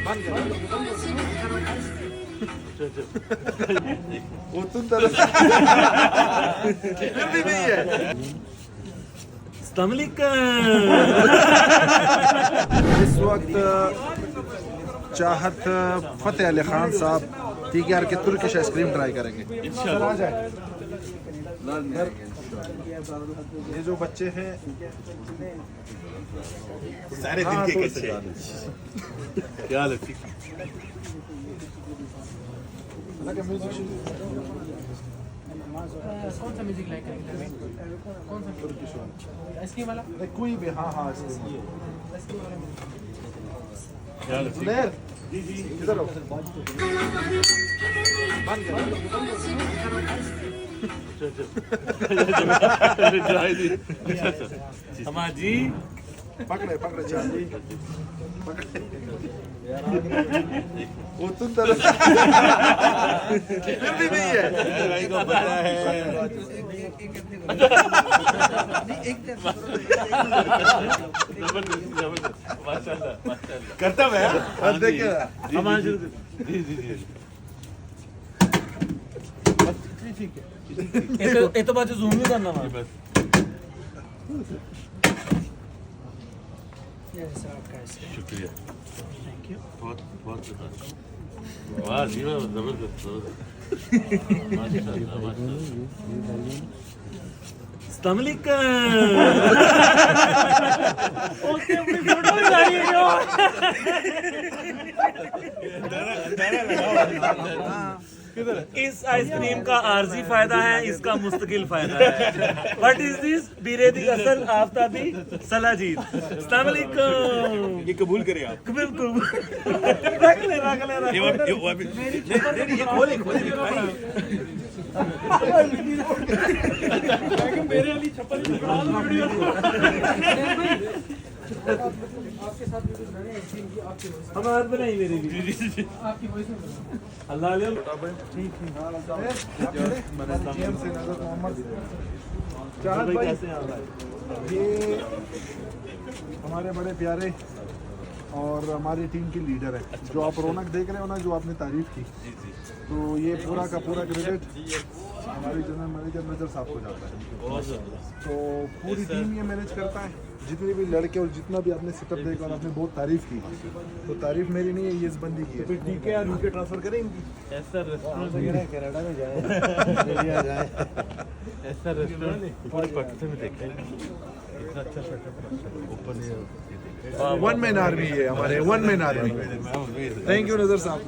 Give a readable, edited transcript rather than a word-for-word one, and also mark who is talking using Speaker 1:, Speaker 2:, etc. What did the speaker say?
Speaker 1: वो तुम तरह फिर भी नहीं है। इस वक्त चाहत फतेह अली खान साहब TKR के तुर्किश आइसक्रीम ट्राई करेंगे इंशाल्लाह। आ जाए ये जो बच्चे हैं
Speaker 2: सारे दिन के कैसे क्या हाल है?
Speaker 3: कौन सा म्यूजिक लाइक करेंगे? कौन सा
Speaker 1: तुर्किश
Speaker 3: आइसक्रीम वाला?
Speaker 1: कोई भी। हाँ हाँ
Speaker 2: क्या हाल है?
Speaker 1: जुनैर इधर आओ।
Speaker 2: हमारा जी
Speaker 1: पकड़े पकड़े चांद जी पकड़े। वो तुम तरह फिर भी नहीं है।
Speaker 2: भाई को पता है। माशाल्लाह माशाल्लाह करता मैं
Speaker 1: देखिए
Speaker 2: हमारा जी जी जी
Speaker 1: ठीक है।
Speaker 3: ये तो बात जूम नहीं करना
Speaker 2: जी बस शुक्रिया
Speaker 3: थैंक यू।
Speaker 2: बहुत बहुत वाह जी वाह जबरदस्त माशाल्लाह
Speaker 4: इस आइसक्रीम का आर्जी फायदा है, इसका मुस्तकिल फायदा है। What is this? बिरेदी असल आफ्ताबी सलाजीत। अस्सलाम वालेकुम।
Speaker 2: ये कबूल करें आप।
Speaker 4: बिल्कुल रख ले रख ले रख ले। मेरे वाली छप्पन पकड़ा दो वीडियो। आपके साथ वीडियो बनाने आइसक्रीम की आपकी वॉइस। हम हाथ बनाई मेरी भी आपकी वॉइस में अल्लाह ले ठीक है।
Speaker 1: चाहत भाई ये हमारे बड़े प्यारे और हमारी टीम की लीडर है। जो आप रौनक देख रहे हो ना, जो आपने तारीफ की, तो ये पूरा का पूरा क्रेडिट हमारे जनरल मैनेजर नजर साहब को जाता है। तो पूरी टीम ये मैनेज करता है। जितने भी लड़के और जितना भी आपने सेटअप देखा और आपने बहुत तारीफ की, तो तारीफ मेरी नहीं है, ये इस बंदी की है। फिर ठीक है यार, उनके ट्रांसफर करें इनकी।
Speaker 4: ऐसा रेस्टोरेंट वगैरह कनाडा में जाए, इंडिया जाए। ऐसा रेस्टोरेंट पूरे पाकिस्तान में देखा है। इतना अच्छा सेटअप ओपन है।
Speaker 1: वन मैन आर्मी है हमारे, one man army. Thank you नजर साहब।